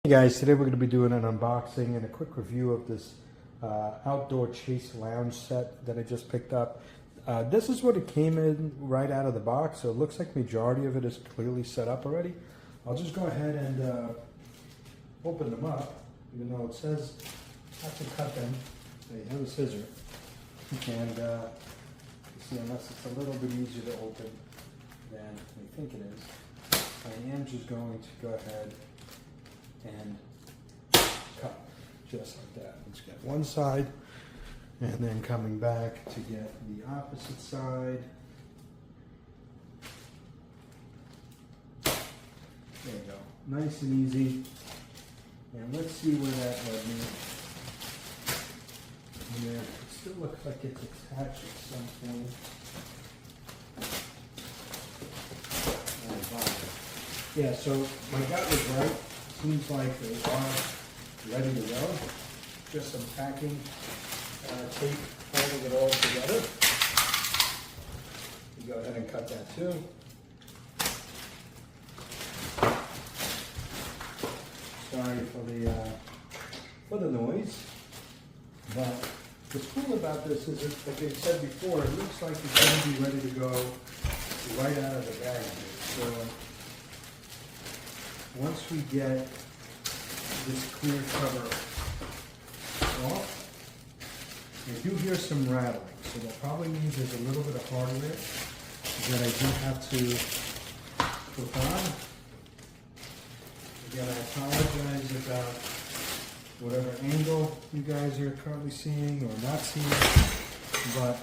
Hey guys, today we're going to be doing an unboxing and a quick review of this outdoor Chaise lounge set that I just picked up. This is what it came in right out of the box, so it looks like majority of it is clearly set up already. I'll just go ahead and open them up, even though it says I have to cut them. I have a scissor, and you see, unless it's a little bit easier to open than I think it is, I am just going to go ahead and cut just like that. Let's get one side and then coming back to get the opposite side. There you go. Nice and easy. And let's see where that led me. And there, it still looks like it's attached at some point. Yeah, so my gut was right. Seems like they are ready to go. Just some packing tape holding it all together. You go ahead and cut that too. Sorry for the noise, but what's cool about this is, like I said before, it looks like it's going to be ready to go right out of the bag. So once we get this clear cover off, I do hear some rattling, so that probably means there's a little bit of hardware that I do have to put on. Again, I apologize about whatever angle you guys are currently seeing or not seeing, but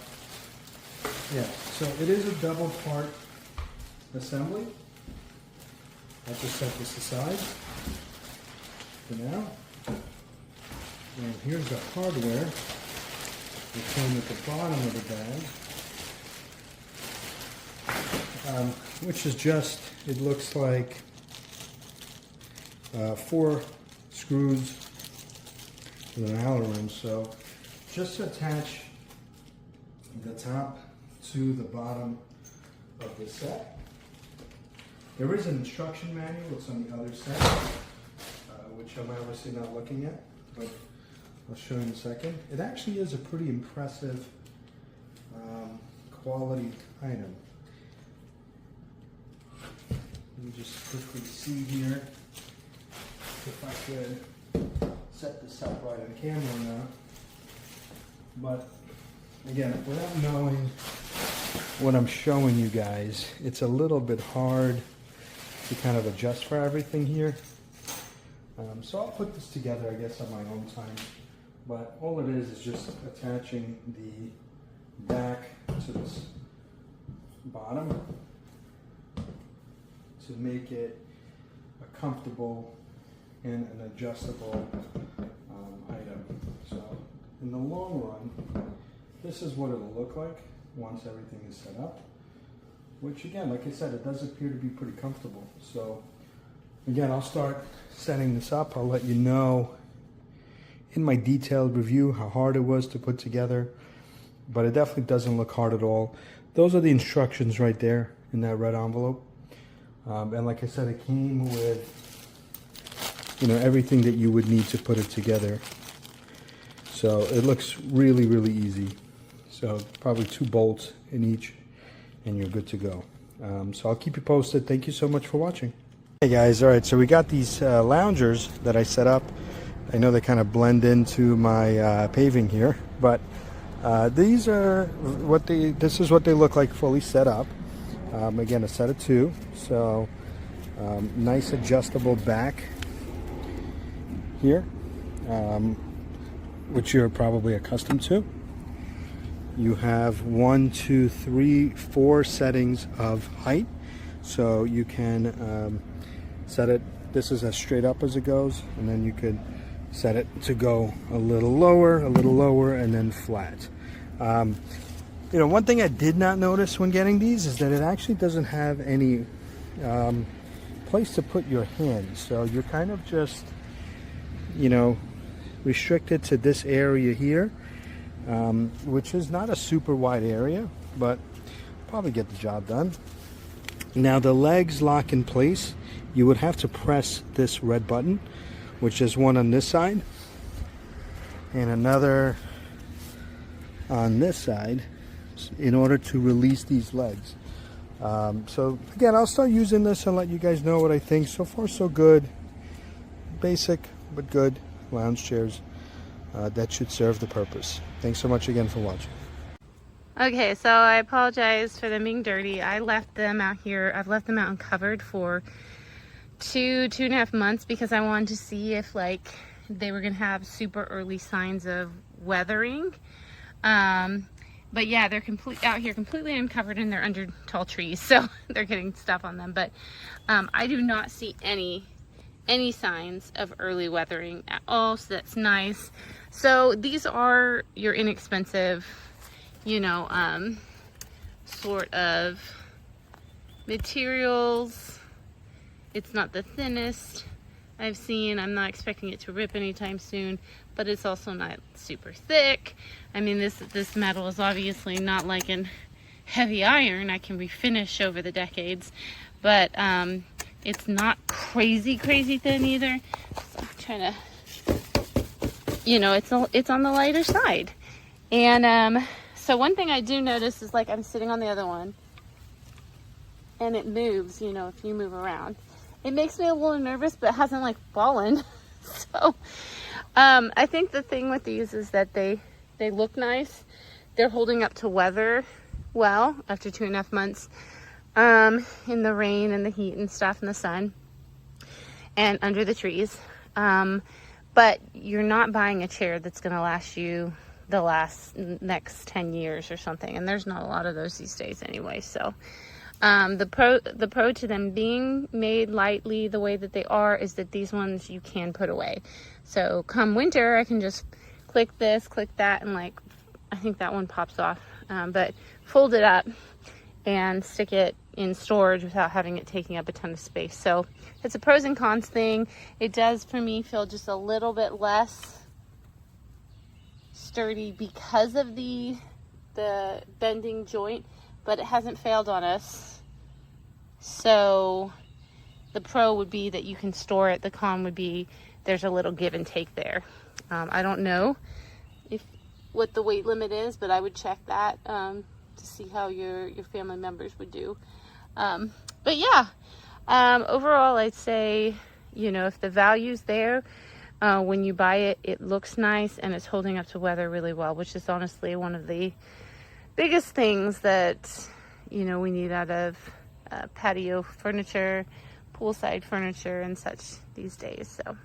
yeah, so it is a double part assembly. I'll just set this aside for now. And here's the hardware that came at the bottom of the bag, which is just, it looks like 4 screws with an Allen wrench. So just to attach the top to the bottom of the set. There is an instruction manual. It's on the other side, which I'm obviously not looking at, but I'll show you in a second. It actually is a pretty impressive quality item. Let me just quickly see here if I could set this up right on camera now. But again, without knowing what I'm showing you guys, it's a little bit hard to kind of adjust for everything here. So I'll put this together, I guess, on my own time. But all it is just attaching the back to this bottom to make it a comfortable and an adjustable item. So in the long run, this is what it'll look like once everything is set up. Which again, like I said, it does appear to be pretty comfortable. So again, I'll start setting this up. I'll let you know in my detailed review how hard it was to put together, but it definitely doesn't look hard at all. Those are the instructions right there in that red envelope. And like I said, it came with, you know, everything that you would need to put it together. So it looks really, really easy. So probably 2 bolts in each and you're good to go. So I'll keep you posted. Thank you so much for watching. Hey guys, all right, so we got these loungers that I set up. I know they kind of blend into my paving here, but these are what this is what they look like fully set up. Again, a set of 2, so nice adjustable back here, which you're probably accustomed to. You have 1, 2, 3, 4 settings of height, so you can set it. This is as straight up as it goes, and then you could set it to go a little lower, and then flat. You know, one thing I did not notice when getting these is that it actually doesn't have any place to put your hands. So you're kind of just, you know, restricted to this area here, which is not a super wide area, but probably get the job done. Now the legs lock in place. You would have to press this red button, which is one on this side and another on this side in order to release these legs. So again, I'll start using this and let you guys know what I think. So far so good. Basic but good lounge chairs that should serve the purpose. Thanks so much again for watching. Okay, so I apologize for them being dirty. I left them out here. I've left them out uncovered for 2.5 months because I wanted to see if like they were gonna have super early signs of weathering. But yeah, they're out here completely uncovered and they're under tall trees, so they're getting stuff on them. But I do not see any signs of early weathering at all, so that's nice. So these are your inexpensive, you know, sort of materials. It's not the thinnest I've seen. I'm not expecting it to rip anytime soon, but it's also not super thick. I mean, this metal is obviously not like an heavy iron. I can refinish over the decades, but it's not crazy thin either. So I'm trying to, you know, it's on the lighter side. And so one thing I do notice is like I'm sitting on the other one and it moves, you know, if you move around. It makes me a little nervous, but it hasn't like fallen. So I think the thing with these is that they look nice. They're holding up to weather well after 2.5 months in the rain and the heat and stuff and the sun and under the trees. But you're not buying a chair that's going to last you the next 10 years or something, and there's not a lot of those these days anyway. So the pro to them being made lightly the way that they are is that these ones you can put away. So come winter, I can just click this, click that, and like I think that one pops off, but fold it up and stick it in storage without having it taking up a ton of space. So it's a pros and cons thing. It does for me feel just a little bit less sturdy because of the bending joint, but it hasn't failed on us. So the pro would be that you can store it. The con would be there's a little give and take there. I don't know what the weight limit is, but I would check that to see how your family members would do. But yeah, overall I'd say, you know, if the value's there, when you buy it, it looks nice and it's holding up to weather really well, which is honestly one of the biggest things that, you know, we need out of patio furniture, poolside furniture and such these days. So